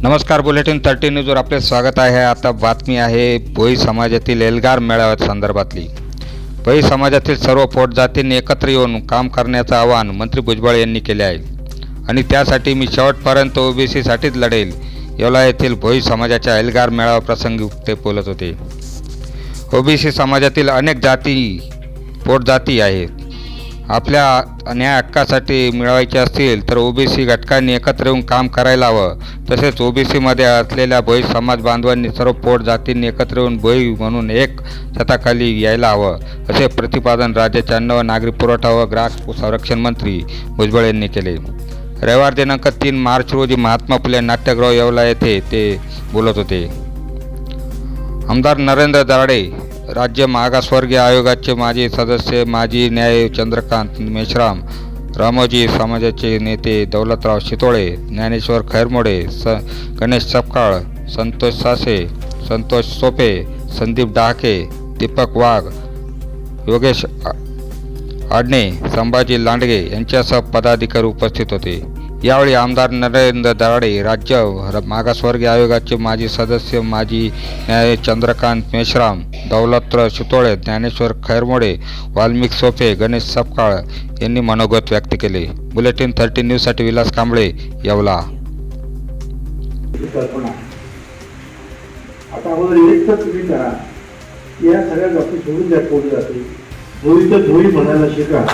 नमस्कार, बुलेटिन 13 न्यूजवर आपले स्वागत आहे। आता बातमी आहे भोई समाजातील एल्गार मेळाव्या संदर्भातली। भोई समाजातील सर्व पोट जातींनी एकत्र येऊन काम करण्याचं आवाहन मंत्री भुजबळ यांनी केले आहे आणि त्यासाठी मी शेवटपर्यंत ओबीसीसाठीच लढेल, येवला येथील भोई समाजाच्या एल्गार मेळावा प्रसंगी ते बोलत होते। ओबीसी समाजातील अनेक पोट जाती आहेत। आपल्या न्याय हक्कासाठी मिळवायचे असतील तर ओबीसी घटकांनी एकत्र येऊन काम करायला हवं। तसेच ओबीसीमध्ये असलेल्या भोई समाज बांधवांनी सर्व पोट जातींनी एकत्र येऊन भोई म्हणून एक छताखाली यायला हवं, असे प्रतिपादन राज्याचे अन्न व नागरी पुरवठा व ग्राहक संरक्षण मंत्री भुजबळ यांनी केले। रविवार दिनांक 3 मार्च रोजी महात्मा फुले नाट्यगृह येवला येथे ते बोलत होते। आमदार नरेंद्र दराडे, राज्य मागासवर्गीय आयोगाचे माजी सदस्य, माजी न्याय चंद्रकांत मेश्राम, रामोजी समाजाचे नेते दौलतराव शितोळे, ज्ञानेश्वर खैरमोडे, गणेश सपकाळ, संतोष सासे, संतोष सोपे, संदीप डहाके, दीपक वाघ, योगेश आडणे, संभाजी लांडगे यांच्यासह पदाधिकारी उपस्थित होते। यावेळी आमदार नरेंद्र दराडे, राज्य मागासवर्गीय आयोगाचे माजी सदस्य, माजी न्याय चंद्रकांत मेश्राम, दौलतराव शितोळे, ज्ञानेश्वर खैरमोडे, वाल्मिक सोपे, गणेश सपकाळ यांनी मनोगत व्यक्त केले। बुलेटिन 13 न्यूजसाठी विलास कांबळे, येवला। आता अगोदर एक तर तुम्ही करा, या सगळ्या गोष्टी सोडून द्या। पोट जाते भोई तर भोई म्हणायला शिका।